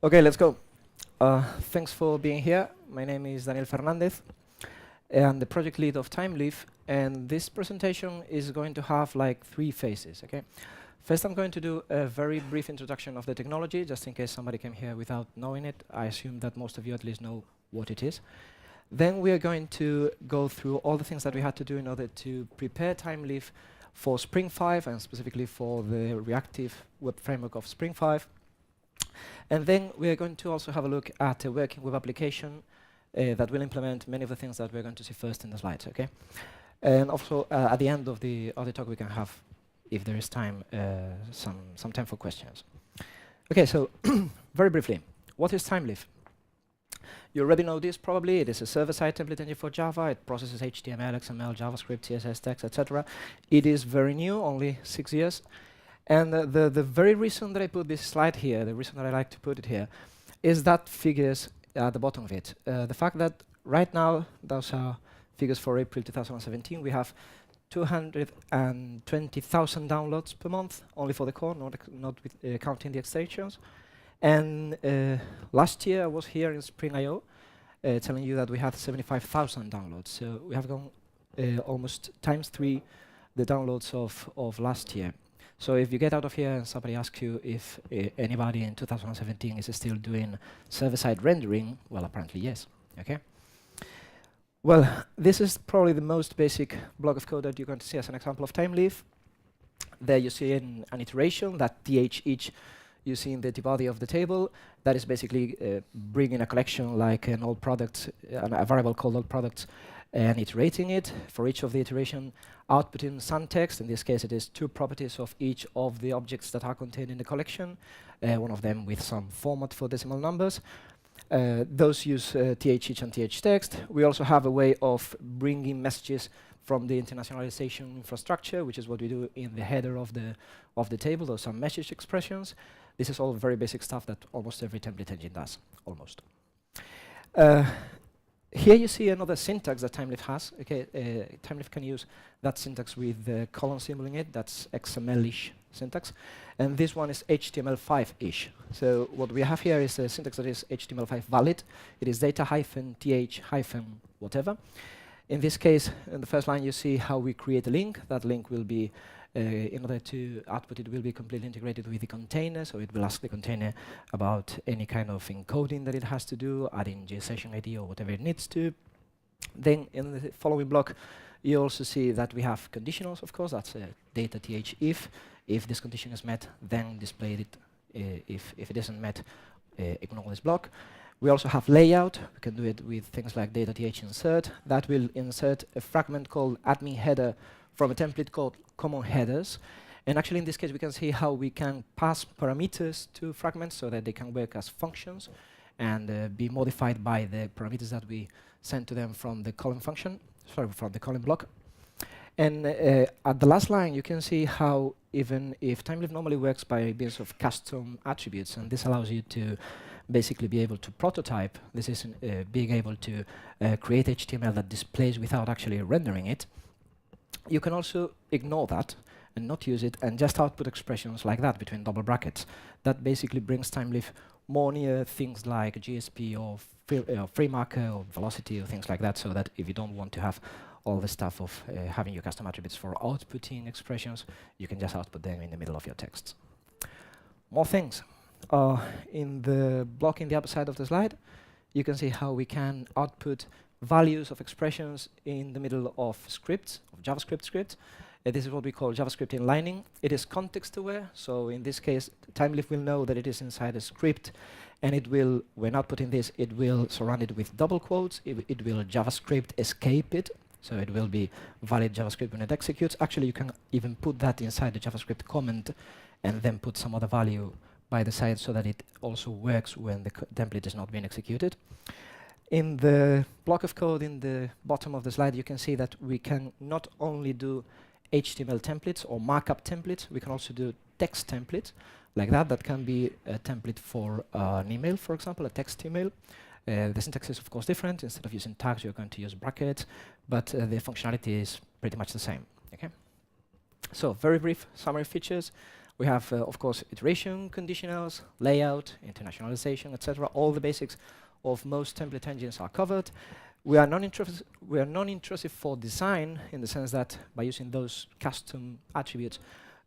Okay, let's go. Thanks for being here. My name is Fernández. I'm the project lead of Thymeleaf, and this presentation is going to have like 3 phases. Okay. First, I'm going to do a very brief introduction of the technology, just in case somebody came here without knowing it. I assume that most of you at least know what it is. Then we are going to go through all the things that we had to do in order to prepare Thymeleaf for Spring 5, and specifically for the reactive web framework of Spring 5. And then we are going to also have a look at a working web application that will implement many of the things that we're going to see first in the slides. Okay. And also at the end of the talk, we can have, if there is time, some time for questions. Okay, so very briefly, what is Thymeleaf? You already know this probably. It is a server-side template engine for Java. It processes HTML, XML, JavaScript, CSS, text, etc. It is very new, only 6 years. And the very reason that I put this slide here, the reason that I like to put it here, is that figures at the bottom of it. The fact that right now, those are figures for April 2017, we have 220,000 downloads per month, only for the core, not with, counting the extensions. And last year I was here in Spring I/O telling you that we had 75,000 downloads. So we have gone almost ×3 the downloads of last year. So if you get out of here and somebody asks you if anybody in 2017 is still doing server-side rendering, well, apparently yes. Okay. Well, this is probably the most basic block of code that you're going to see as an example of Thymeleaf. There you see an iteration, that th each you see in the body of the table. That is basically bringing a collection like an old product, a variable called old products, and iterating it for each of the iteration, outputting some text. In this case, it is 2 properties of each of the objects that are contained in the collection, one of them with some format for decimal numbers. Those use th each and th text. We also have a way of bringing messages from the internationalization infrastructure, which is what we do in the header of the table. Those are message expressions. This is all very basic stuff that almost every template engine does, almost. Here you see another syntax that Thymeleaf has. Okay, Thymeleaf can use that syntax with the colon symbol in it. That's XML-ish syntax. And this one is HTML5-ish. So what we have here is a syntax that is HTML5 valid. It is data-th-whatever. In this case, in the first line, you see how we create a link. That link will be, in order to output it, will be completely integrated with the container. So it will ask the container about any kind of encoding that it has to do, adding session ID or whatever it needs to. Then in the following block, you also see that we have conditionals, of course. That's data th if. If this condition is met, then display it. If it isn't met, ignore this block. We also have layout. We can do it with things like data th insert. That will insert a fragment called admin header from a template called common headers. And actually, in this case, we can see how we can pass parameters to fragments so that they can work as functions and be modified by the parameters that we send to them from the column function, from the column block. And at the last line, you can see how even if Thymeleaf normally works by means of custom attributes, and this allows you to basically be able to prototype. This is being able to create HTML that displays without actually rendering it. You can also ignore that and not use it and just output expressions like that between double brackets. That basically brings Thymeleaf more near things like GSP or free marker or velocity or things like that, so that if you don't want to have all the stuff of having your custom attributes for outputting expressions, you can just output them in the middle of your text. More things. In the block in the upper side of the slide, you can see how we can output values of expressions in the middle of scripts, of JavaScript scripts. This is what we call JavaScript inlining. It is context aware, so in this case, Thymeleaf will know that it is inside a script, and it will, when outputting this, it will surround it with double quotes. It will JavaScript escape it, so it will be valid JavaScript when it executes. Actually, you can even put that inside the JavaScript comment and then put some other value by the side so that it also works when the template is not being executed. In the block of code in the bottom of the slide, you can see that we can not only do HTML templates or markup templates, we can also do text templates like that. That can be a template for an email, for example, a text email. The syntax is, of course, different. Instead of using tags, you're going to use brackets, but the functionality is pretty much the same. Okay. So very brief summary features. We have, of course, iteration, conditionals, layout, internationalization, etc. All the basics of most template engines are covered. We are non-intrusive for design in the sense that by using those custom attributes,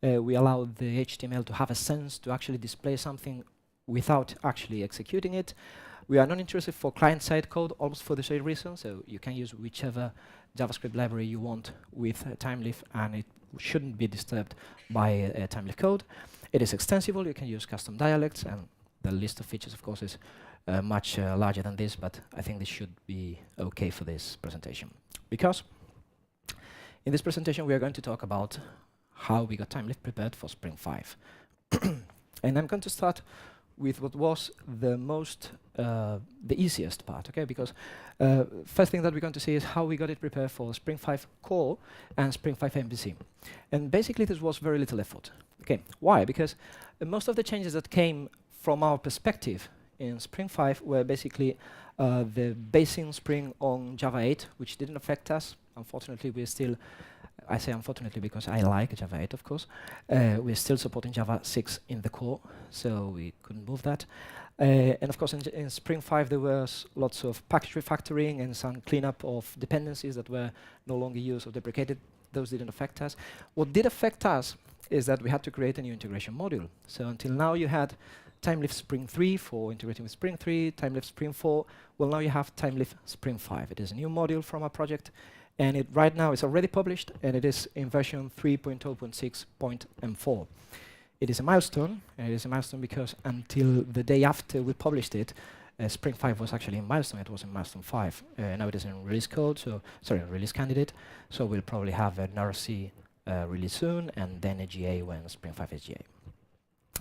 we allow the HTML to have a sense to actually display something without actually executing it. We are non-intrusive for client-side code, almost for the same reason. So you can use whichever JavaScript library you want with Thymeleaf, and it shouldn't be disturbed by Thymeleaf code. It is extensible. You can use custom dialects, and the list of features, of course, is much larger than this, but I think this should be okay for this presentation. Because in this presentation, we are going to talk about how we got Thymeleaf prepared for Spring 5. And I'm going to start with what was the easiest part, okay? Because first thing that we're going to see is how we got it prepared for Spring 5 Core and Spring 5 MVC. And basically, this was very little effort. Okay, why? Because most of the changes that came from our perspective in Spring 5 were basically the basing Spring on Java 8, which didn't affect us. Unfortunately, we're still, I say unfortunately because I like Java 8, of course. We're still supporting Java 6 in the core, so we couldn't move that. And of course, in Spring 5, there was lots of package refactoring and some cleanup of dependencies that were no longer used or deprecated. Those didn't affect us. What did affect us is that we had to create a new integration module. So until now, you had Thymeleaf Spring 3 for integrating with Spring 3, Thymeleaf Spring 4. Well, now you have Thymeleaf Spring 5. It is a new module from our project, and it right now is already published, and it is in version 3.0.6.m4. It is a milestone, and it is a milestone because until the day after we published it, Spring 5 was actually in milestone. It was in milestone 5. Now it is in release code, so sorry, release candidate. So we'll probably have an RC release soon, and then a GA when Spring 5 is GA.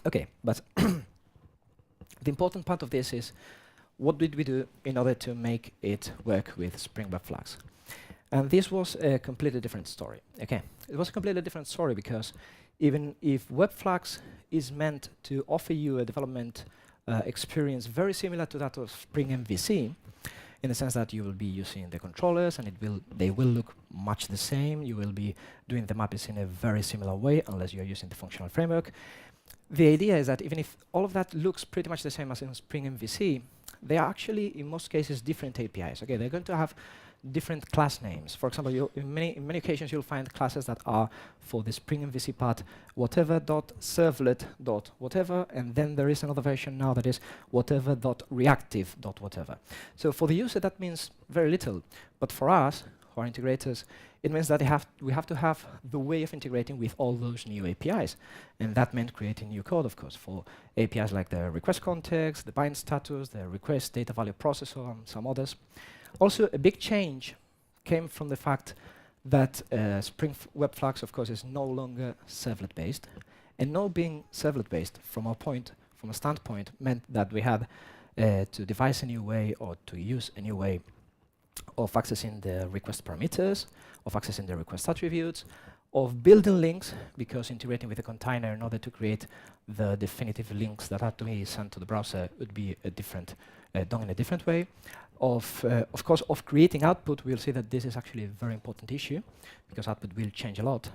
Okay, but the important part of this is what did we do in order to make it work with Spring WebFlux? And this was a completely different story. Okay, it was a completely different story because even if WebFlux is meant to offer you a development experience very similar to that of Spring MVC, in the sense that you will be using the controllers and they will look much the same. You will be doing the mappings in a very similar way unless you're using the functional framework. The idea is that even if all of that looks pretty much the same as in Spring MVC, they are actually, in most cases, different APIs. Okay, they're going to have different class names. For example, in many occasions, you'll find classes that are for the Spring MVC part, whatever.servlet.whatever, and then there is another version now that is whatever.reactive.whatever. So for the user, that means very little. But for us, who are integrators, it means that we have to have the way of integrating with all those new APIs. And that meant creating new code, of course, for APIs like the request context, the bind status, the request data value processor, and some others. Also, a big change came from the fact that Spring WebFlux, of course, is no longer servlet-based. And no being servlet-based, from a standpoint, meant that we had to devise a new way or to use a new way of accessing the request parameters, of accessing the request attributes, of building links, because integrating with a container in order to create the definitive links that are to be sent to the browser would be a different, done in a different way. Of course, of creating output, we'll see that this is actually a very important issue, because output will change a lot.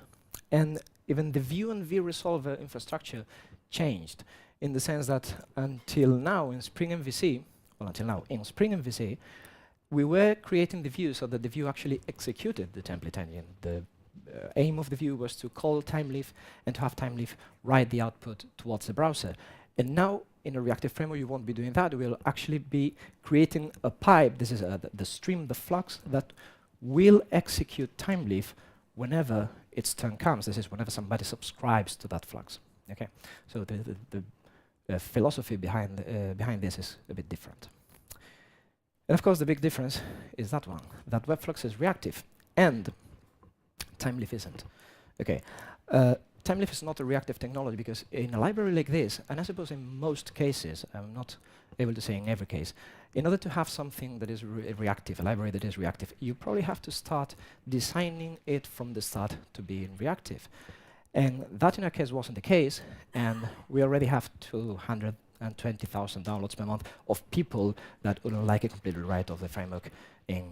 And even the view and view resolver infrastructure changed, in the sense that until now in Spring MVC, we were creating the view so that the view actually executed the template engine. The aim of the view was to call Thymeleaf and to have Thymeleaf write the output towards the browser. And now, in a reactive framework, you won't be doing that. We'll actually be creating a pipe. This is the stream, the flux, that will execute Thymeleaf whenever its turn comes. This is whenever somebody subscribes to that flux. Okay, so the philosophy behind this is a bit different. And of course, the big difference is that one, that WebFlux is reactive, and Thymeleaf isn't. Okay, Thymeleaf is not a reactive technology because in a library like this, and I suppose in most cases, I'm not able to say in every case, in order to have something that is reactive, a library that is reactive, you probably have to start designing it from the start to be reactive. And that in our case wasn't the case, and we already have 200 120,000 downloads per month of people that wouldn't like a complete rewrite of the framework in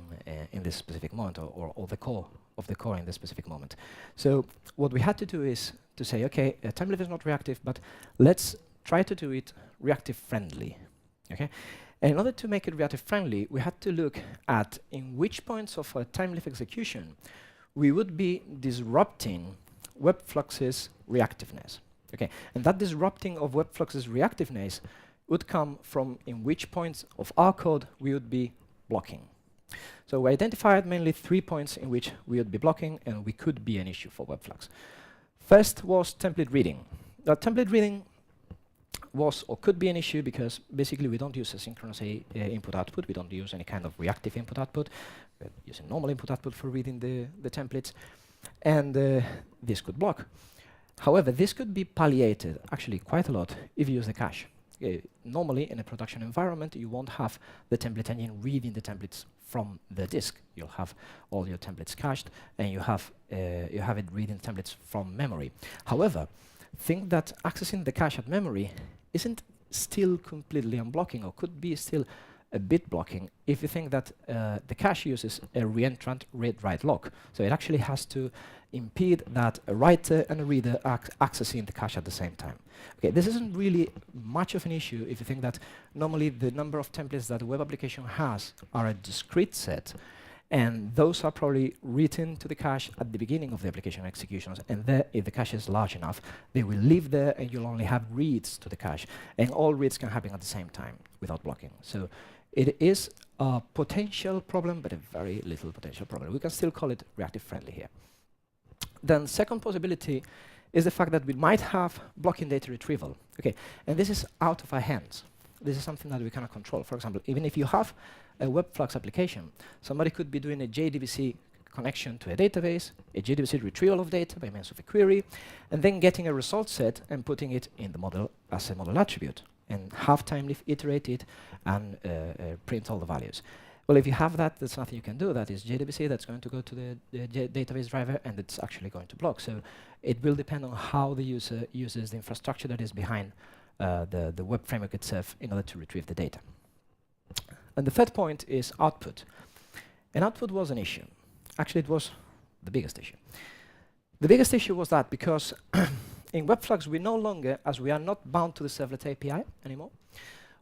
this specific moment, or the core of the core in this specific moment. So what we had to do is to say, okay, Thymeleaf is not reactive, but let's try to do it reactive-friendly. Okay, and in order to make it reactive-friendly, we had to look at in which points of a Thymeleaf execution we would be disrupting WebFlux's reactiveness. Okay, and that disrupting of WebFlux's reactiveness would come from in which points of our code we would be blocking. So we identified mainly 3 points in which we would be blocking and we could be an issue for WebFlux. First was template reading. Now, template reading was or could be an issue because basically we don't use asynchronous input-output. We don't use any kind of reactive input-output. We're using normal input-output for reading the templates. And this could block. However, this could be palliated actually quite a lot if you use the cache. Normally, in a production environment, you won't have the template engine reading the templates from the disk. You'll have all your templates cached, and you have it reading templates from memory. However, think that accessing the cache at memory isn't still completely unblocking, or could be still a bit blocking if you think that the cache uses a reentrant read-write lock. So it actually has to impede that a writer and a reader are accessing the cache at the same time. Okay, this isn't really much of an issue if you think that normally the number of templates that a web application has are a discrete set, and those are probably written to the cache at the beginning of the application executions, and there, if the cache is large enough, they will live there and you'll only have reads to the cache, and all reads can happen at the same time without blocking. So it is a potential problem, but a very little potential problem. We can still call it reactive-friendly here. Then second possibility is the fact that we might have blocking data retrieval. Okay, and this is out of our hands. This is something that we cannot control. For example, even if you have a WebFlux application, somebody could be doing a JDBC connection to a database, a JDBC retrieval of data by means of a query, and then getting a result set and putting it in the model as a model attribute, and have Thymeleaf iterate it and print all the values. Well, if you have that, there's nothing you can do. That is JDBC that's going to go to the database driver, and it's actually going to block. So it will depend on how the user uses the infrastructure that is behind the web framework itself in order to retrieve the data. And the third point is output. And output was an issue. Actually, it was the biggest issue. The biggest issue was that because in WebFlux, we no longer, as we are not bound to the servlet API anymore,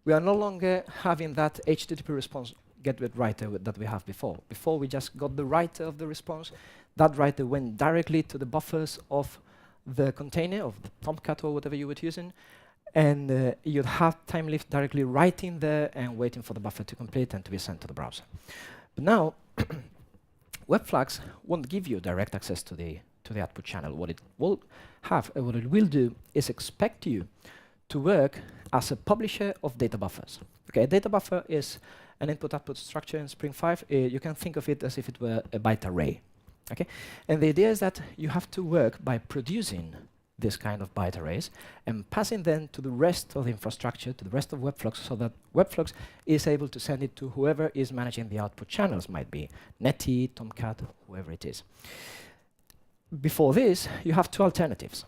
we are no longer having that HTTP response get with writer that we have before. Before, we just got the writer of the response. That writer went directly to the buffers of the container, of the Tomcat or whatever you were using, and you'd have Thymeleaf directly writing there and waiting for the buffer to complete and to be sent to the browser. But now, WebFlux won't give you direct access to the output channel. What it will have, what it will do, is expect you to work as a publisher of data buffers. Okay, a data buffer is an input-output structure in Spring 5. You can think of it as if it were a byte array. Okay, and the idea is that you have to work by producing this kind of byte arrays and passing them to the rest of the infrastructure, to the rest of WebFlux, so that WebFlux is able to send it to whoever is managing the output channels, might be Netty, Tomcat, whoever it is. Before this, you have two alternatives.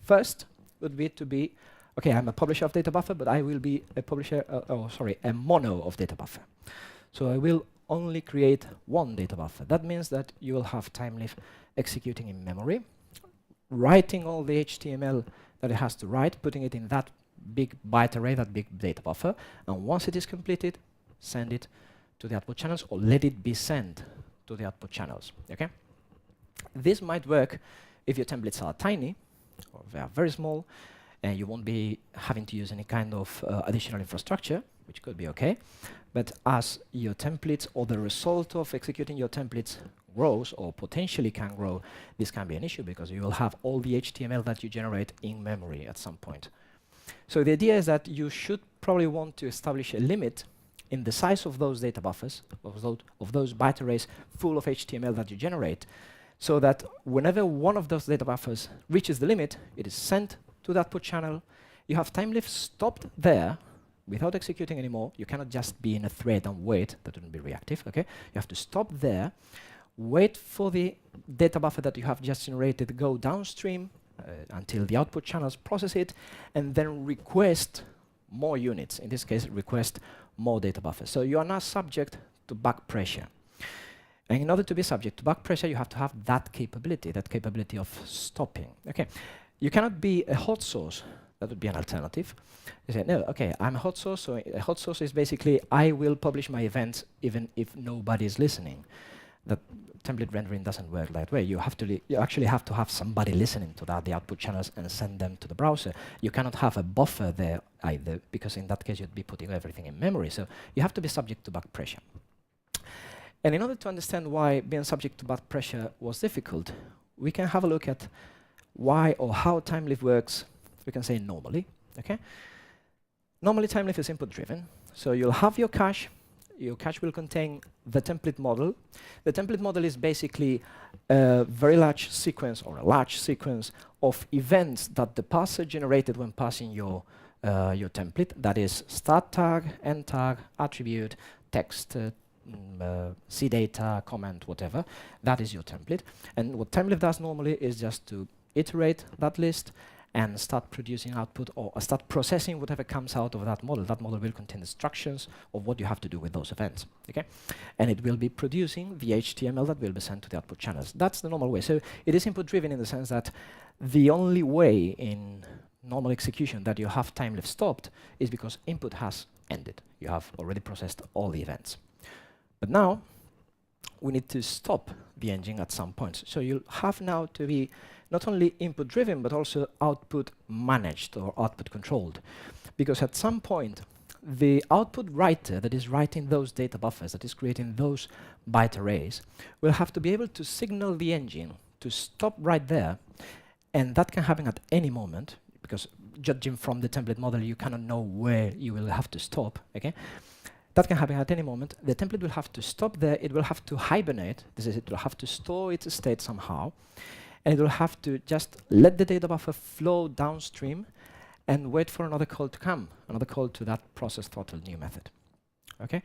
First would be to be, okay, I'm a publisher of data buffer, but I will be a publisher, a mono of data buffer. So I will only create one data buffer. That means that you will have Thymeleaf executing in memory, writing all the HTML that it has to write, putting it in that big byte array, that big data buffer, and once it is completed, send it to the output channels, or let it be sent to the output channels. Okay? This might work if your templates are tiny, or they are very small, and you won't be having to use any kind of additional infrastructure, which could be okay. But as your templates or the result of executing your templates grows or potentially can grow, this can be an issue because you will have all the HTML that you generate in memory at some point. So the idea is that you should probably want to establish a limit in the size of those data buffers, of those byte arrays full of HTML that you generate, so that whenever one of those data buffers reaches the limit, it is sent to the output channel. You have Thymeleaf stopped there without executing anymore. You cannot just be in a thread and wait. That wouldn't be reactive. Okay, you have to stop there, wait for the data buffer that you have just generated go downstream until the output channels process it, and then request more units. In this case, request more data buffers. So you are now subject to back pressure. And in order to be subject to back pressure, you have to have that capability of stopping. Okay, you cannot be a hot source. That would be an alternative. You say, no, okay, I'm a hot source, so a hot source is basically I will publish my events even if nobody is listening. That template rendering doesn't work that way. You actually have to have somebody listening to the output channels, and send them to the browser. You cannot have a buffer there either, because in that case you'd be putting everything in memory. So you have to be subject to back pressure. And in order to understand why being subject to back pressure was difficult, we can have a look at why or how Thymeleaf works. We can say normally. Okay. Normally, Thymeleaf is input-driven. So you'll have your cache. Your cache will contain the template model. The template model is basically a very large sequence, or a large sequence of events that the parser generated when passing your template. That is start tag, end tag, attribute, text, CData, comment, whatever. That is your template. And what Thymeleaf does normally is just to iterate that list and start producing output, or start processing whatever comes out of that model. That model will contain instructions of what you have to do with those events. Okay, and it will be producing the HTML that will be sent to the output channels. That's the normal way. So it is input-driven in the sense that the only way in normal execution that you have Thymeleaf stopped is because input has ended. You have already processed all the events. But now we need to stop the engine at some point. So you'll have now to be not only input driven, but also output managed or output controlled. Because at some point, the output writer that is writing those data buffers, that is creating those byte arrays, will have to be able to signal the engine to stop right there. And that can happen at any moment, because judging from the template model, you cannot know where you will have to stop. Okay. That can happen at any moment. The template will have to stop there. It will have to hibernate. This is, it will have to store its state somehow. And it will have to just let the data buffer flow downstream and wait for another call to come, another call to that process throttle new method. Okay?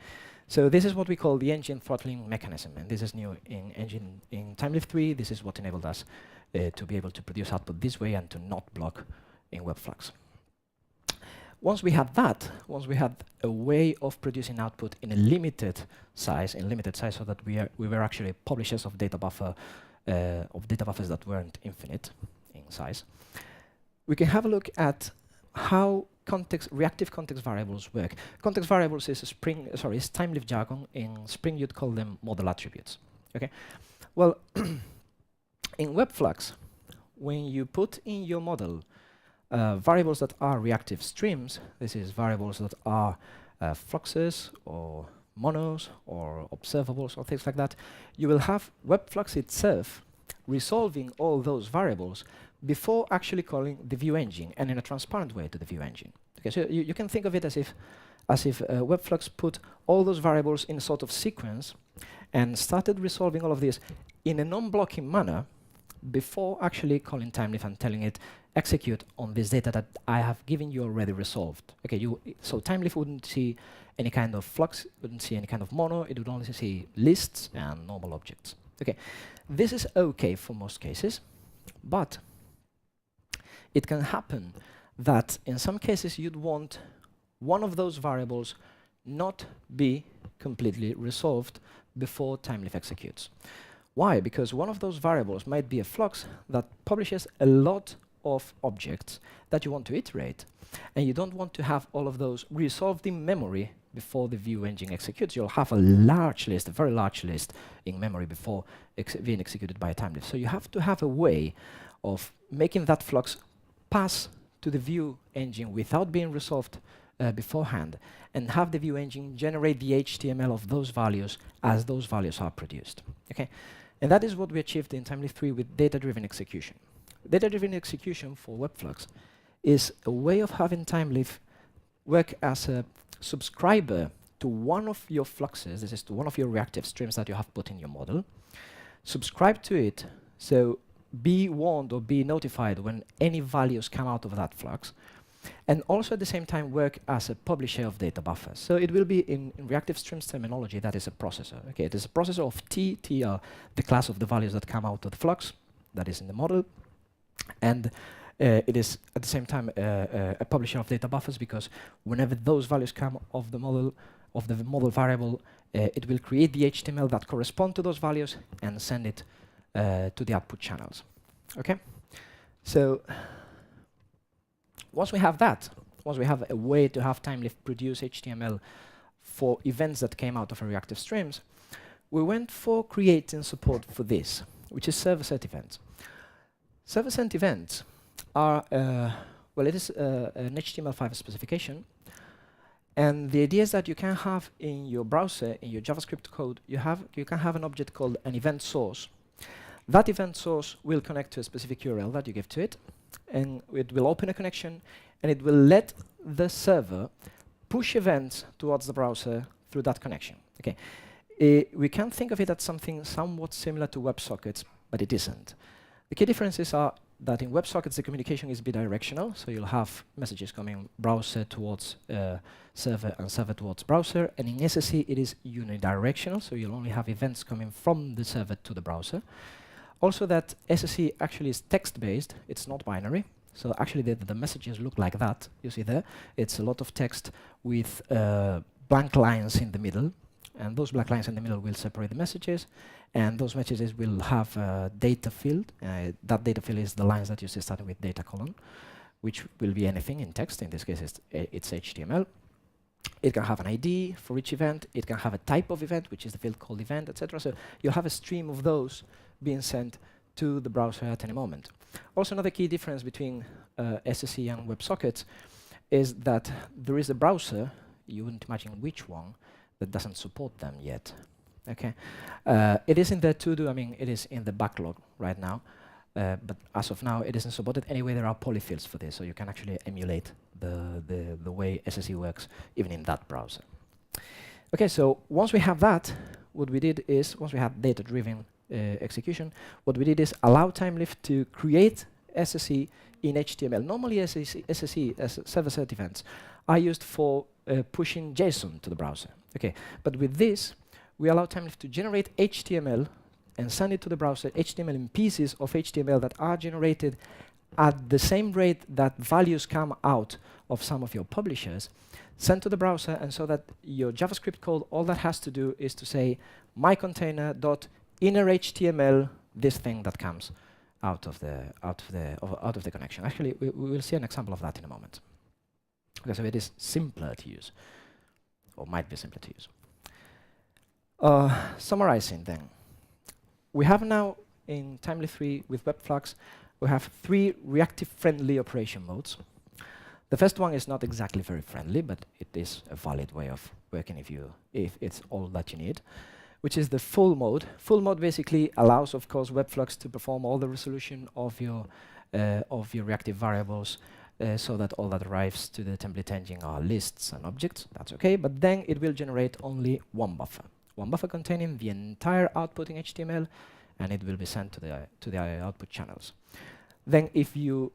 So this is what we call the engine throttling mechanism. And this is new in Thymeleaf 3. This is what enabled us to be able to produce output this way and to not block in WebFlux. Once we had that, once we had a way of producing output in a limited size, so that we were actually publishers of data buffers that weren't infinite in size, we can have a look at how reactive context variables work. Context variables is Thymeleaf jargon. In Spring, you'd call them model attributes. Okay. Well, in WebFlux, when you put in your model variables that are reactive streams, this is variables that are fluxes or monos or observables or things like that, you will have WebFlux itself resolving all those variables before actually calling the view engine, and in a transparent way to the view engine. Okay, so you can think of it as if WebFlux put all those variables in a sort of sequence and started resolving all of this in a non-blocking manner before actually calling Thymeleaf and telling it execute on this data that I have given you already resolved. Okay, so Thymeleaf wouldn't see any kind of flux, wouldn't see any kind of mono, it would only see lists and normal objects. Okay, this is okay for most cases, but it can happen that in some cases you'd want one of those variables not be completely resolved before Thymeleaf executes. Why? Because one of those variables might be a flux that publishes a lot of objects that you want to iterate, and you don't want to have all of those resolved in memory before the view engine executes. You'll have a large list, a very large list in memory before being executed by a Thymeleaf. So you have to have a way of making that flux pass to the view engine without being resolved beforehand, and have the view engine generate the HTML of those values as those values are produced. Okay, and that is what we achieved in Thymeleaf 3 with data-driven execution. Data-driven execution for WebFlux is a way of having Thymeleaf work as a subscriber to one of your fluxes. This is to one of your reactive streams that you have put in your model. Subscribe to it, so be warned or be notified when any values come out of that flux, and also at the same time work as a publisher of data buffers. So it will be in reactive streams terminology, that is a processor. Okay, it is a processor of T are the class of the values that come out of the flux that is in the model, and It is at the same time a publisher of data buffers, because whenever those values come of the model variable, it will create the HTML that correspond to those values and send it to the output channels. Okay, so once we have that, once we have a way to have Thymeleaf produce HTML for events that came out of our reactive streams, we went for creating support for this, which is server-side events. Server-side events are, well, it is an HTML5 specification, and the idea is that you can have in your browser, in your JavaScript code, you can have an object called an event source. That event source will connect to a specific URL that you give to it, and it will open a connection, and it will let the server push events towards the browser through that connection. Okay, we can think of it as something somewhat similar to WebSockets, but it isn't. The key differences are that in WebSockets the communication is bidirectional, so you'll have messages coming browser towards server and server towards browser, and in SSE it is unidirectional, so you'll only have events coming from the server to the browser. Also, that SSE actually is text-based, it's not binary. So actually the messages look like that, you see there. It's a lot of text with blank lines in the middle, and those blank lines in the middle will separate the messages, and those messages will have a data field. That data field is the lines that you see starting with data colon, which will be anything in text. In this case, it's HTML. It can have an ID for each event. It can have a type of event, which is the field called event, etc. So you'll have a stream of those being sent to the browser at any moment. Also, another key difference between SSE and WebSockets is that there is a browser, you wouldn't imagine which one, that doesn't support them yet. Okay, it is in the to-do, I mean, it is in the backlog right now, but as of now, it isn't supported. Anyway, there are polyfills for this, so you can actually emulate the way SSE works even in that browser. Okay, so once we have that, what we did is, once we have data-driven execution, what we did is allow Thymeleaf to create SSE in HTML. Normally, SSE as server-side events are used for pushing JSON to the browser. Okay, but with this, we allow Thymeleaf to generate HTML and send it to the browser, HTML in pieces of HTML that are generated at the same rate that values come out of some of your publishers, sent to the browser, and so that your JavaScript code, all that has to do is to say my container dot inner HTML, this thing that comes out of the connection. Actually, we will see an example of that in a moment. Okay, so it is simpler to use, or might be simpler to use. Summarizing then, we have now in Thymeleaf 3 with WebFlux, we have 3 reactive-friendly operation modes. The first one is not exactly very friendly, but it is a valid way of working if it's all that you need, which is the full mode. Full mode basically allows, of course, WebFlux to perform all the resolution of your reactive variables, so that all that arrives to the template engine are lists and objects. That's okay, but then it will generate only one buffer containing the entire output in HTML, and it will be sent to the output channels. Then if you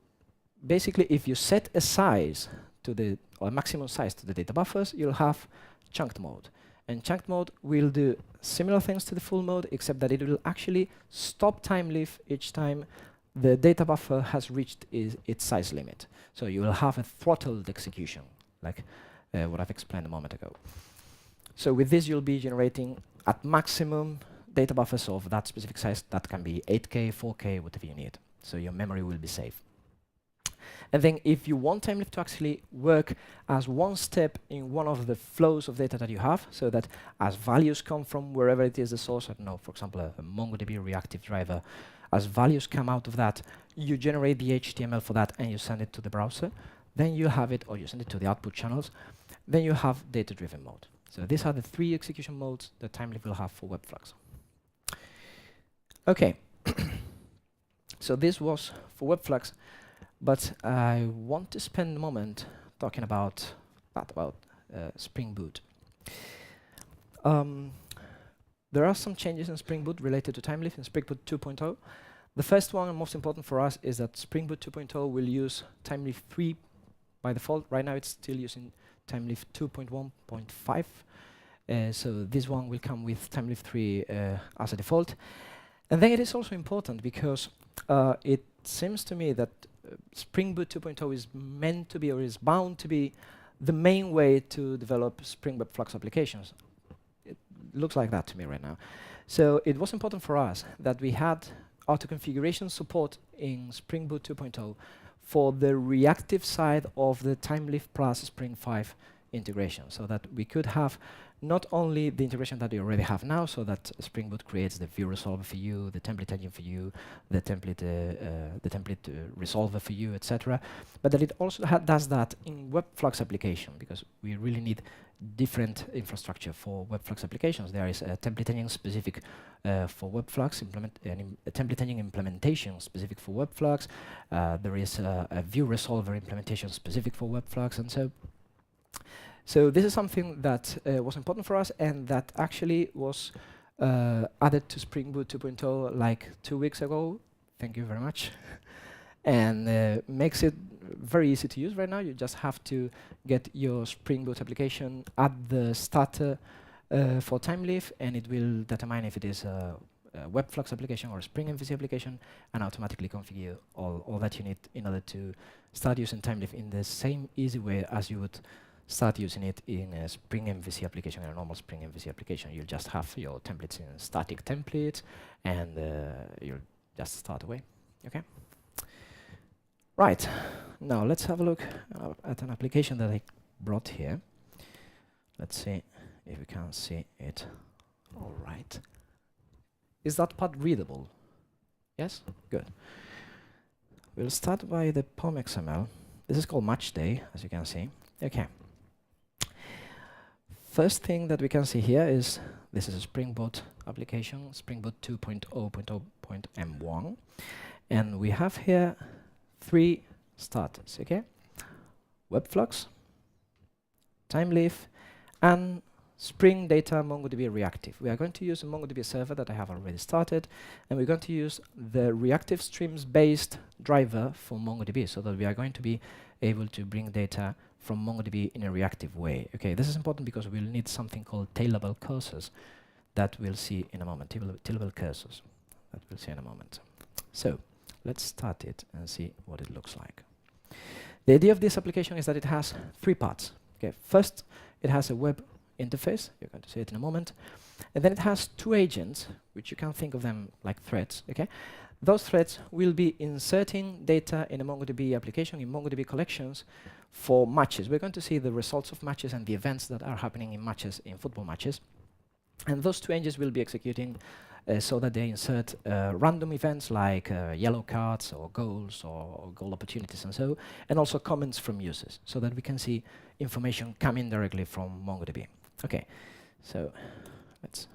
set a size or a maximum size to the data buffers, you'll have chunked mode. And chunked mode will do similar things to the full mode, except that it will actually stop Thymeleaf each time the data buffer has reached its size limit. So you will have a throttled execution, like what I've explained a moment ago. So with this, you'll be generating at maximum data buffers of that specific size. That can be 8K, 4K, whatever you need. So your memory will be safe. And then if you want Thymeleaf to actually work as one step in one of the flows of data that you have, so that as values come from wherever it is the source, I don't know, for example, a MongoDB reactive driver, as values come out of that, you generate the HTML for that and you send it to the browser, then you have it, or you send it to the output channels, then you have data-driven mode. So these are the 3 execution modes that Thymeleaf will have for WebFlux. Okay, so this was for WebFlux, but I want to spend a moment talking about Spring Boot. There are some changes in Spring Boot related to Thymeleaf in Spring Boot 2.0. The first one and most important for us is that Spring Boot 2.0 will use Thymeleaf 3 by default. Right now it's still using Thymeleaf 2.1.5. So this one will come with Thymeleaf 3 as a default. And then it is also important because it seems to me that Spring Boot 2.0 is meant to be, or is bound to be, the main way to develop Spring WebFlux applications. It looks like that to me right now. So it was important for us that we had auto-configuration support in Spring Boot 2.0 for the reactive side of the Thymeleaf plus Spring 5 integration, so that we could have not only the integration that we already have now, so that Spring Boot creates the view resolver for you, the template engine for you, the template resolver for you, etc., but that it also does that in WebFlux application, because we really need different infrastructure for WebFlux applications. There is a template engine specific for WebFlux, a template engine implementation specific for WebFlux. There is a view resolver implementation specific for WebFlux, and so this is something that was important for us, and that actually was added to Spring Boot 2.0 like 2 weeks ago. Thank you very much. And makes it very easy to use right now. You just have to get your Spring Boot application at the starter for Thymeleaf, and it will determine if it is a WebFlux application or a Spring MVC application, and automatically configure all that you need in order to start using Thymeleaf in the same easy way as you would start using it in a Spring MVC application, in a normal Spring MVC application. You'll just have your templates in static templates, and you'll just start away. Okay. Right. Now let's have a look at an application that I brought here. Let's see if we can see it. All right. Is that part readable? Yes? Good. We'll start by the POM XML. This is called Match Day, as you can see. Okay. First thing that we can see here is this is a Spring Boot application, Spring Boot 2.0.0.m1. And we have here 3 starters, okay? WebFlux, Thymeleaf, and Spring Data MongoDB Reactive. We are going to use a MongoDB server that I have already started, and we're going to use the reactive streams-based driver for MongoDB, so that we are going to be able to bring data from MongoDB in a reactive way. Okay, this is important because we'll need something called tailable cursors that we'll see in a moment. Tailable cursors that we'll see in a moment. So let's start it and see what it looks like. The idea of this application is that it has 3 parts. Okay, first it has a web interface. You're going to see it in a moment, and then it has 2 agents, which you can think of them like threads. Okay, those threads will be inserting data in a MongoDB application, in MongoDB collections, for matches. We're going to see the results of matches and the events that are happening in matches, in football matches. And those 2 engines will be executing so that they insert random events like yellow cards or goals or goal opportunities and so, and also comments from users, so that we can see information coming directly from MongoDB. Okay, so let's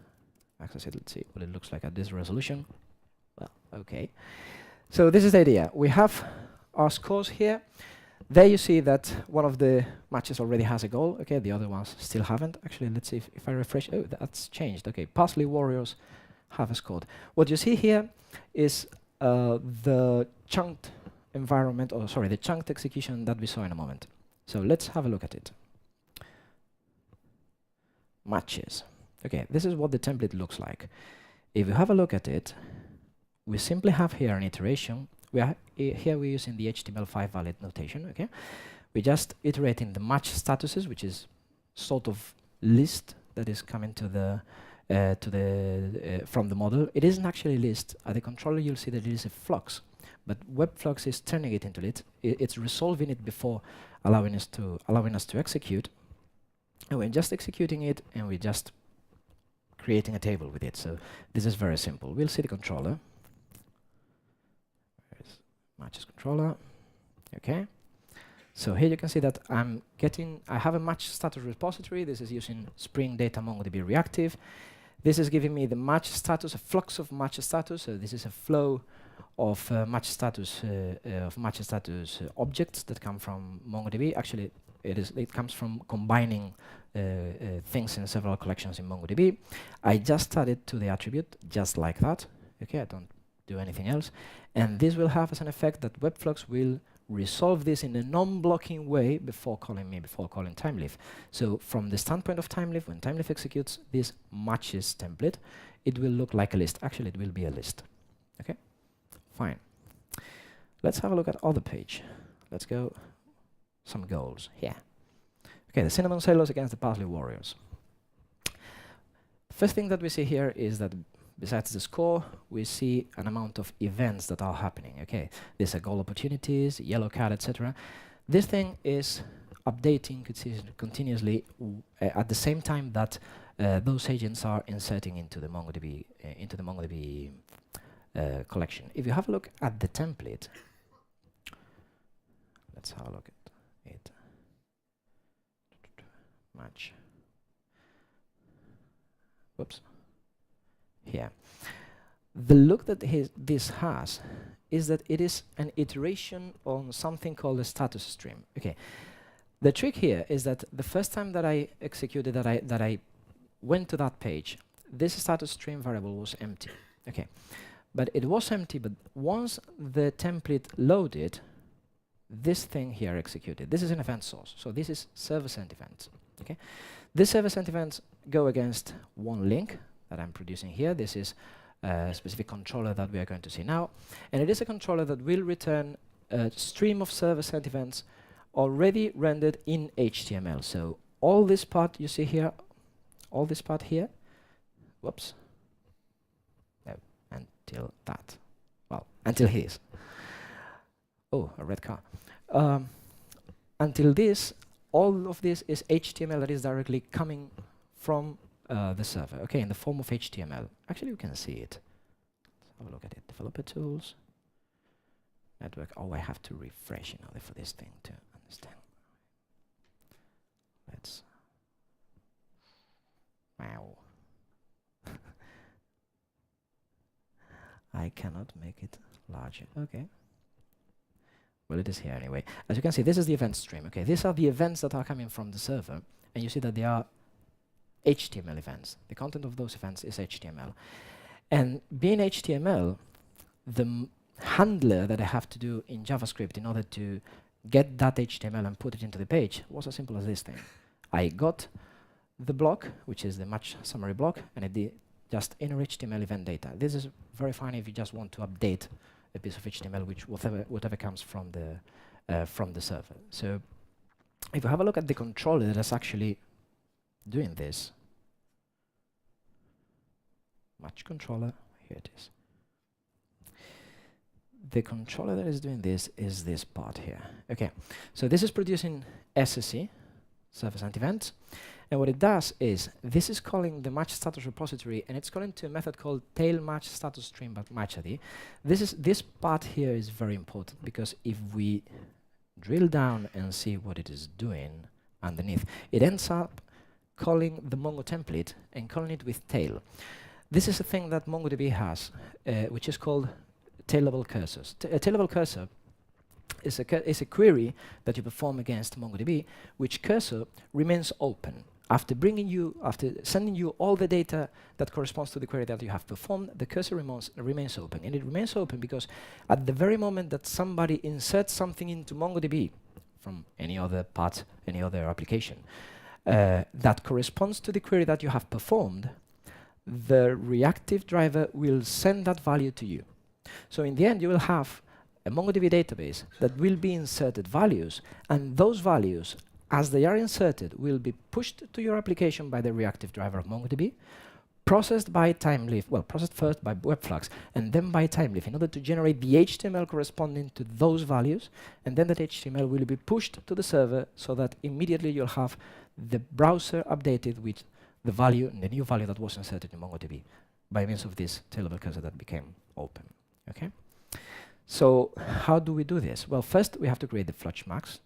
access it. Let's see what it looks like at this resolution. Well, okay. So this is the idea. We have our scores here. There you see that one of the matches already has a goal. Okay, the other ones still haven't. Actually, let's see if I refresh. Oh, that's changed. Okay, Parsley Warriors have scored. What you see here is the chunked environment, or sorry, the chunked execution that we saw in a moment. So let's have a look at it. Matches. Okay, this is what the template looks like. If you have a look at it, we simply have here an iteration. Here we're using the HTML5 valid notation. Okay, we just iterating the match statuses, which is sort of list that is coming to the from the model. It isn't actually a list. At the controller, you'll see that it is a flux, but WebFlux is turning it into it. It's resolving it before allowing us to execute. And we're just executing it, and we're just creating a table with it. So this is very simple. We'll see the controller. Matches controller. Okay. So here you can see that I have a match status repository. This is using Spring Data MongoDB Reactive. This is giving me the match status, a flux of match status. So this is a flow of match status objects that come from MongoDB. Actually, it comes from combining things in several collections in MongoDB. I just added to the attribute just like that. Okay, I don't do anything else. And this will have as an effect that WebFlux will resolve this in a non-blocking way before calling Thymeleaf. So from the standpoint of Thymeleaf, when Thymeleaf executes this matches template, it will look like a list. Actually, it will be a list. Okay, Fine. Let's have a look at other page. Let's go some goals here. Okay, the Cinnamon Sailors against the Parsley Warriors. First thing that we see here is that besides the score, we see an amount of events that are happening. Okay, these are goal opportunities, yellow card, etc. This thing is updating continuously at the same time that those agents are inserting into the MongoDB collection. If you have a look at the template, let's have a look at it. Match. Whoops. Here. The look that this has is that it is an iteration on something called a status stream. Okay. The trick here is that the first time that I executed, that I went to that page, this status stream variable was empty. Okay. But it was empty, but once the template loaded, this thing here executed. This is an event source. So this is server-sent events. Okay. This server-sent events go against one link that I'm producing here. This is a specific controller that we are going to see now. And it is a controller that will return a stream of server-sent events already rendered in HTML. So all this part you see here, all this part here, whoops, no, until that. Well, until his. Oh, a red car. Until this, all of this is HTML that is directly coming from the server, okay, in the form of HTML. Actually, you can see it. Let's have a look at it. Developer tools, network. Oh, I have to refresh in order for this thing to understand. Let's. Wow. I cannot make it larger. Okay. Well, it is here anyway. As you can see, this is the event stream. Okay, these are the events that are coming from the server, and you see that they are HTML events. The content of those events is HTML. And being HTML, the handler that I have to do in JavaScript in order to get that HTML and put it into the page was as simple as this thing. I got the block, which is the match summary block, and I did just inner HTML event data. This is very fine if you just want to update a piece of HTML, which whatever comes from the server. So if you have a look at the controller that is actually doing this, match controller, here it is. The controller that is doing this is this part here. Okay, so this is producing SSE, server-sent events, and what it does is this is calling the match status repository, and it's calling to a method called tail match status stream but match ID. This part here is very important because if we drill down and see what it is doing underneath, it ends up calling the Mongo template and calling it with tail. This is a thing that MongoDB has, which is called tailable cursors. A tailable cursor is a query that you perform against MongoDB, which cursor remains open. After sending you all the data that corresponds to the query that you have performed, the cursor remains open. And it remains open because at the very moment that somebody inserts something into MongoDB from any other part, any other application, that corresponds to the query that you have performed, the reactive driver will send that value to you. So in the end, you will have a MongoDB database that will be inserted values, and those values, as they are inserted, will be pushed to your application by the reactive driver of MongoDB, processed by Thymeleaf, well, processed first by WebFlux, and then by Thymeleaf in order to generate the HTML corresponding to those values, and then that HTML will be pushed to the server so that immediately you'll have the browser updated with the value, the new value that was inserted in MongoDB by means of this tailable cursor that became open. Okay. So how do we do this? Well, first we have to create the Flux max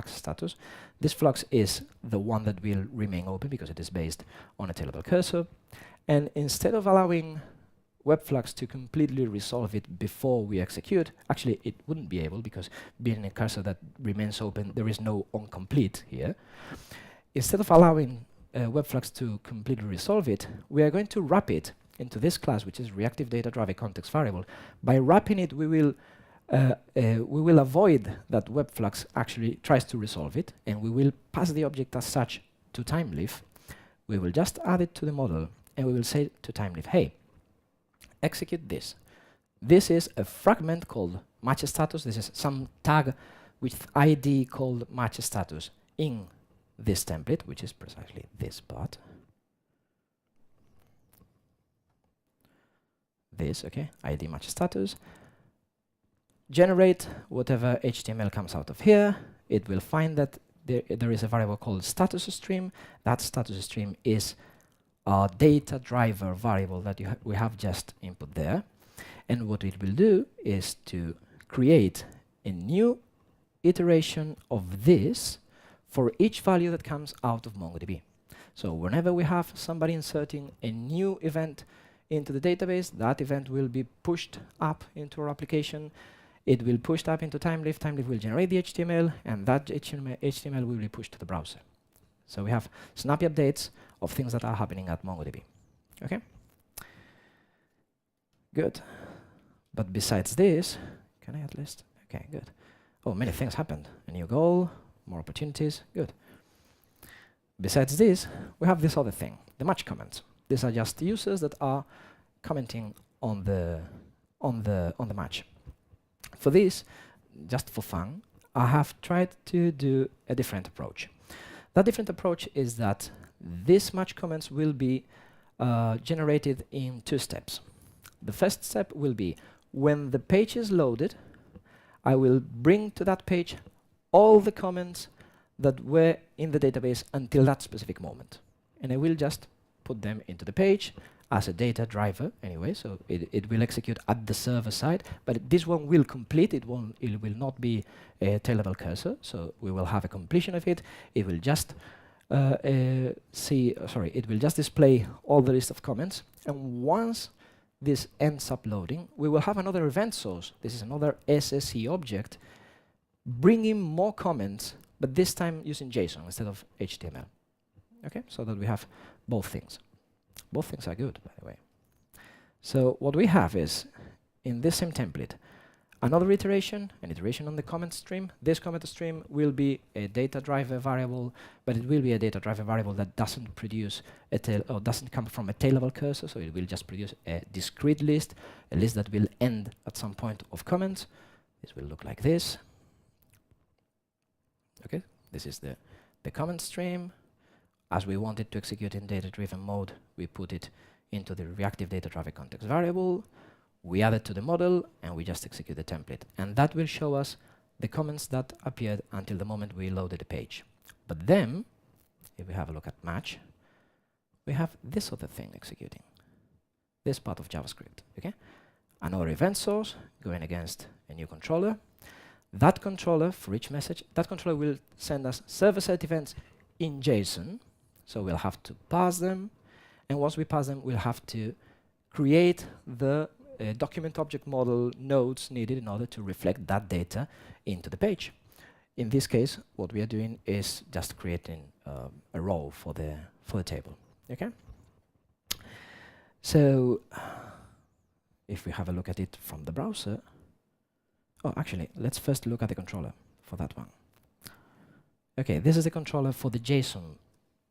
status. This Flux is the one that will remain open because it is based on a tailable cursor. And instead of allowing WebFlux to completely resolve it before we execute, actually it wouldn't be able because being a cursor that remains open, there is no onComplete here. Instead of allowing WebFlux to completely resolve it, we are going to wrap it into this class, which is reactive data driver context variable. By wrapping it, we will avoid that WebFlux actually tries to resolve it, and we will pass the object as such to Thymeleaf. We will just add it to the model, and we will say to Thymeleaf, hey, execute this. This is a fragment called match status. This is some tag with ID called match status in this template, which is precisely this part. This, okay, ID match status. Generate whatever HTML comes out of here. It will find that there is a variable called status stream. That status stream is a data driver variable that we have just input there. And what it will do is to create a new iteration of this for each value that comes out of MongoDB. So whenever we have somebody inserting a new event into the database, that event will be pushed up into our application. It will push up into Thymeleaf. Thymeleaf will generate the HTML, and that HTML will be pushed to the browser. So we have snappy updates of things that are happening at MongoDB. Okay? Good. But besides this, can I at least? Okay, good. Oh, many things happened. A new goal, more opportunities. Good. Besides this, we have this other thing, the match comments. These are just users that are commenting on the match. For this, just for fun, I have tried to do a different approach. That different approach is that these match comments will be generated in 2 steps. The first step will be when the page is loaded, I will bring to that page all the comments that were in the database until that specific moment. And I will just put them into the page as a data driver anyway, so it will execute at the server side, but this one will complete, it will not be a tail-level cursor, so we will have a completion of it. It will just it will just display all the list of comments, and once this ends up loading, we will have another event source. This is another SSE object bringing more comments, but this time using JSON instead of HTML. Okay, so that we have both things. Both things are good, by the way. So what we have is, in this same template, another iteration, an iteration on the comment stream. This comment stream will be a data driver variable, but it will be a data driver variable that doesn't produce a tail, or doesn't come from a tail-level cursor, so it will just produce a discrete list, a list that will end at some point of comments. This will look like this. Okay, this is the comment stream. As we want it to execute in data-driven mode, we put it into the reactive data driver context variable. We add it to the model, and we just execute the template. And that will show us the comments that appeared until the moment we loaded the page. But then, if we have a look at match, we have this other thing executing, this part of JavaScript. Okay, another event source going against a new controller. That controller, for each message, that controller will send us server-side events in JSON. So we'll have to pass them, and once we pass them, we'll have to create the document object model nodes needed in order to reflect that data into the page. In this case, what we are doing is just creating a row for the table. Okay. So if we have a look at it from the browser, oh, actually, let's first look at the controller for that one. Okay, this is the controller for the JSON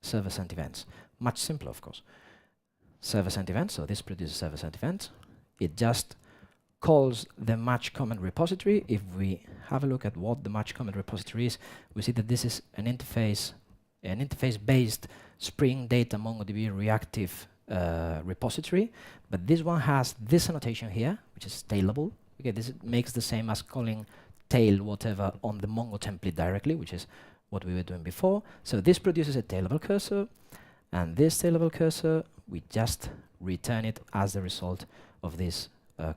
server-sent events. Much simpler, of course. Server-sent events, so this produces server-sent events. It just calls the match comment repository. If we have a look at what the match comment repository is, we see that this is an interface-based Spring Data MongoDB reactive repository. But this one has this annotation here, which is tailable. Okay, this makes the same as calling tail whatever on the Mongo template directly, which is what we were doing before. So this produces a tailable cursor, and this tailable cursor, we just return it as the result of this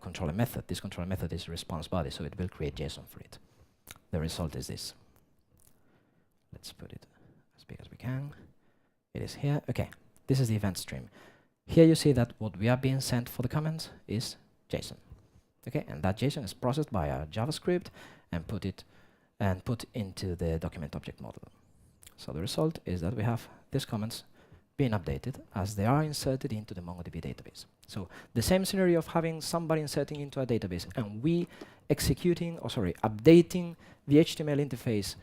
controller method. This controller method is response body, so it will create JSON for it. The result is this. Let's put it as big as we can. It is here. Okay, this is the event stream. Here you see that what we are being sent for the comments is JSON. Okay, and that JSON is processed by our JavaScript and put into the document object model. So the result is that we have these comments being updated as they are inserted into the MongoDB database. So the same scenario of having somebody inserting into a database and we updating the HTML interface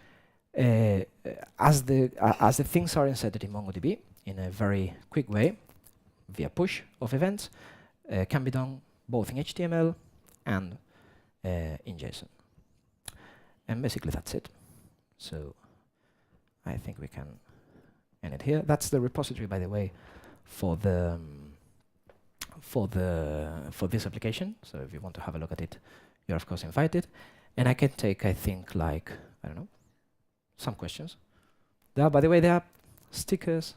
as the things are inserted in MongoDB in a very quick way via push of events can be done both in HTML and in JSON. And basically that's it. So I think we can end it here. That's the repository, by the way, for this application. So if you want to have a look at it, you're of course invited. And I can take, I think, like, I don't know, some questions. By the way, there are stickers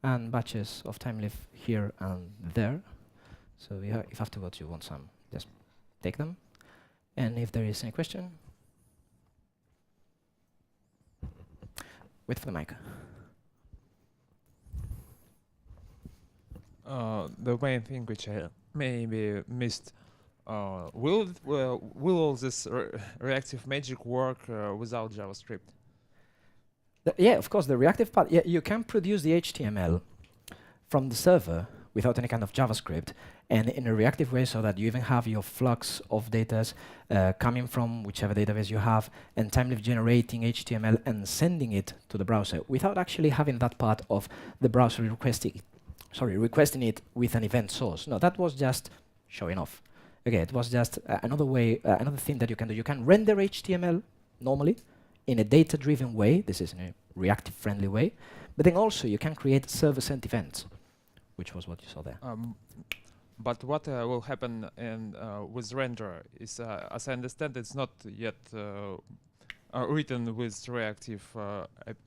and batches of Thymeleaf here and there. So if afterwards you want some, just take them. And if there is any question, wait for the mic. The main thing which I maybe missed, will all this reactive magic work without JavaScript? Yeah, of course, the reactive part. Yeah, you can produce the HTML from the server without any kind of JavaScript, and in a reactive way, so that you even have your flux of data coming from whichever database you have, and Thymeleaf generating HTML and sending it to the browser without actually having that part of the browser requesting it with an event source. No, that was just showing off. Okay, it was just another way, another thing that you can do. You can render HTML normally in a data-driven way. This is in a reactive-friendly way. But then also you can create server-sent events, which was what you saw there. But what will happen with render is, as I understand, it's not yet written with reactive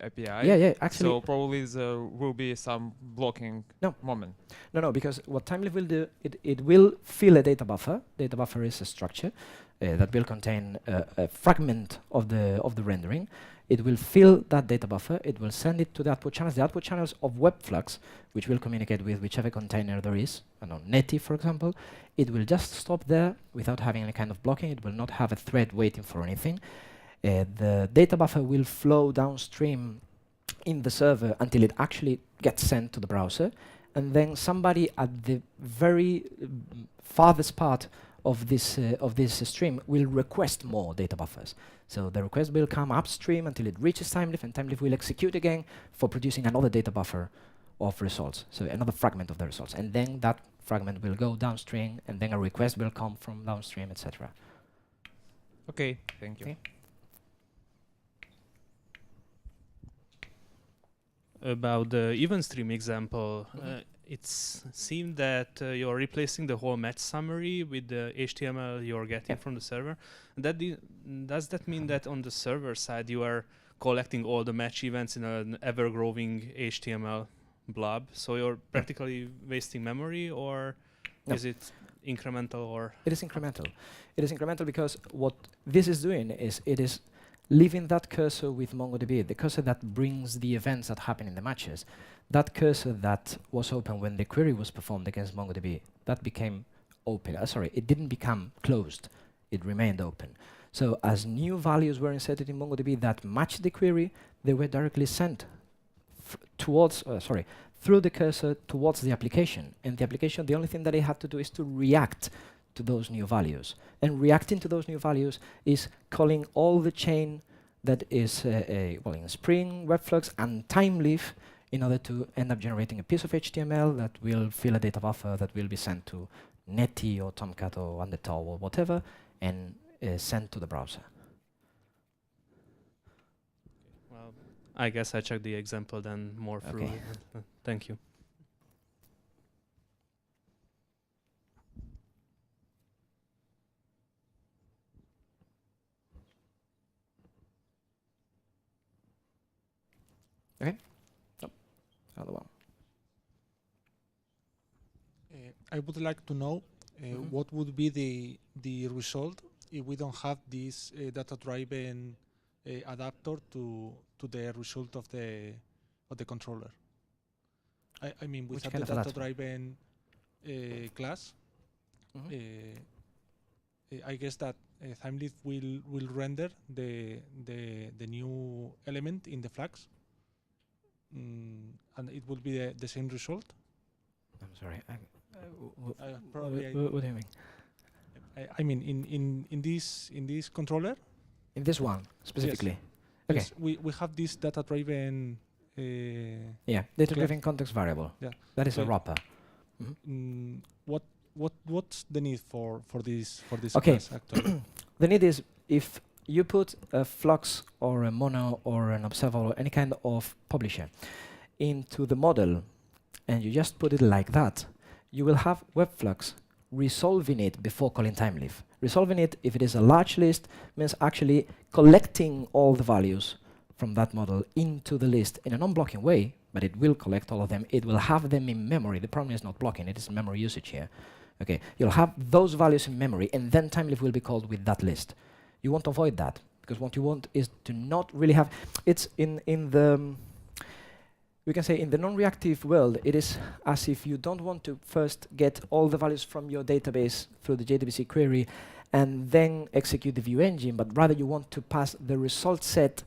API. Yeah, actually. So probably there will be some blocking moment. No, because what Thymeleaf will do, it will fill a data buffer. Data buffer is a structure that will contain a fragment of the rendering. It will fill that data buffer. It will send it to the output channels. The output channels of WebFlux, which will communicate with whichever container there is, I don't know, Netty, for example. It will just stop there without having any kind of blocking. It will not have a thread waiting for anything. The data buffer will flow downstream in the server until it actually gets sent to the browser. And then somebody at the very farthest part of this stream will request more data buffers. So the request will come upstream until it reaches Thymeleaf, and Thymeleaf will execute again for producing another data buffer of results, so another fragment of the results. And then that fragment will go downstream, and then a request will come from downstream, etc. Okay, thank you. Okay. About the event stream example, it seemed that you're replacing the whole match summary with the HTML you're getting from the server. Does that mean that on the server side you are collecting all the match events in an ever-growing HTML blob? So you're practically wasting memory, or is it incremental? Or it is incremental. It is incremental because what this is doing is it is leaving that cursor with MongoDB, the cursor that brings the events that happen in the matches. That cursor that was open when the query was performed against MongoDB, that became open. It didn't become closed. It remained open. So as new values were inserted in MongoDB that matched the query, they were directly sent through the cursor towards the application. And the application, the only thing that it had to do is to react to those new values. And reacting to those new values is calling all the chain that is in Spring, WebFlux, and Thymeleaf in order to end up generating a piece of HTML that will fill a data buffer that will be sent to Netty or Tomcat or Undertow or whatever, and sent to the browser. Well, I guess I checked the example then more through. Thank you. Okay. Another one. I would like to know what would be the result if we don't have this data-driven adapter to the result of the controller. I mean, without the data-driven class, I guess that Thymeleaf will render the new element in the flags. And it will be the same result. I'm sorry. Probably what do you mean? I mean, in this controller. In this one specifically. Yes. Okay. Yes, we have this data-driven. Data-driven context variable. Yeah. That is a wrapper. What what's the need for this Okay. class actually? The need is if you put a Flux or a Mono or an Observer or any kind of publisher into the model and you just put it like that, you will have WebFlux resolving it before calling Thymeleaf. Resolving it, if it is a large list, means actually collecting all the values from that model into the list in a non-blocking way, but it will collect all of them. It will have them in memory. The problem is not blocking, it is memory usage here. Okay, you'll have those values in memory, and then Thymeleaf will be called with that list. You want to avoid that, because what you want is to not really have... It's in the... we can say in the non-reactive world, it is as if you don't want to first get all the values from your database through the JDBC query and then execute the view engine, but rather you want to pass the result set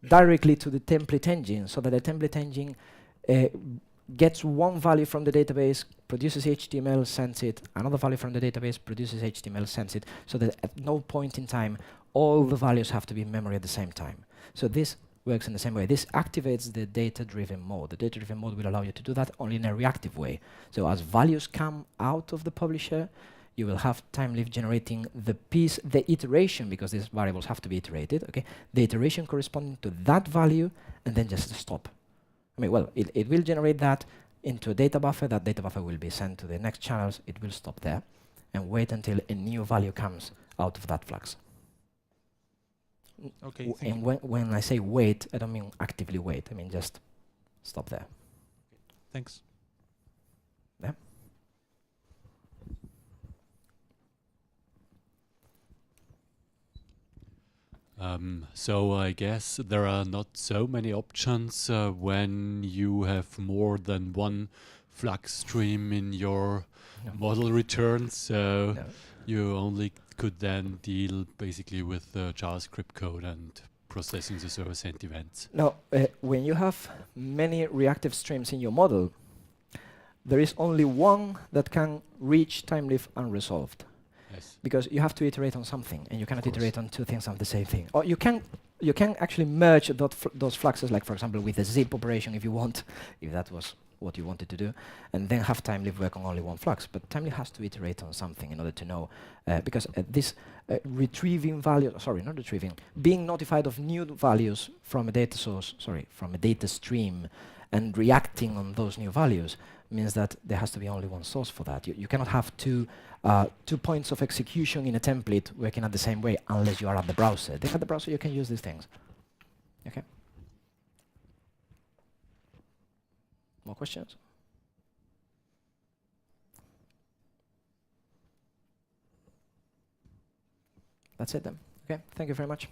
directly to the template engine, so that the template engine gets one value from the database, produces HTML, sends it, another value from the database, produces HTML, sends it, so that at no point in time all the values have to be in memory at the same time. So this works in the same way. This activates the data-driven mode. The data-driven mode will allow you to do that only in a reactive way. So as values come out of the publisher, you will have Thymeleaf generating the piece, the iteration, because these variables have to be iterated, okay? The iteration corresponding to that value, and then just stop. I mean, well, it will generate that into a data buffer. That data buffer will be sent to the next channels. It will stop there and wait until a new value comes out of that flux. Okay. And when I say wait, I don't mean actively wait. I mean just stop there. Thanks. Yeah. So I guess there are not so many options when you have more than one Flux stream in your model return. So you only could then deal basically with JavaScript code and processing the server-sent events. Now, when you have many reactive streams in your model, there is only one that can reach Thymeleaf unresolved. Yes. Because you have to iterate on something, and you cannot iterate on two things of the same thing. Or you can actually merge those fluxes, like for example with a zip operation if you want, if that was what you wanted to do, and then have Thymeleaf work on only one flux. But Thymeleaf has to iterate on something in order to know, because this retrieving value, sorry, not retrieving, being notified of new values from a data source, sorry, from a data stream, and reacting on those new values means that there has to be only one source for that. You cannot have two points of execution in a template working at the same way unless you are at the browser. Then at the browser you can use these things. Okay. More questions? That's it then. Okay, thank you very much.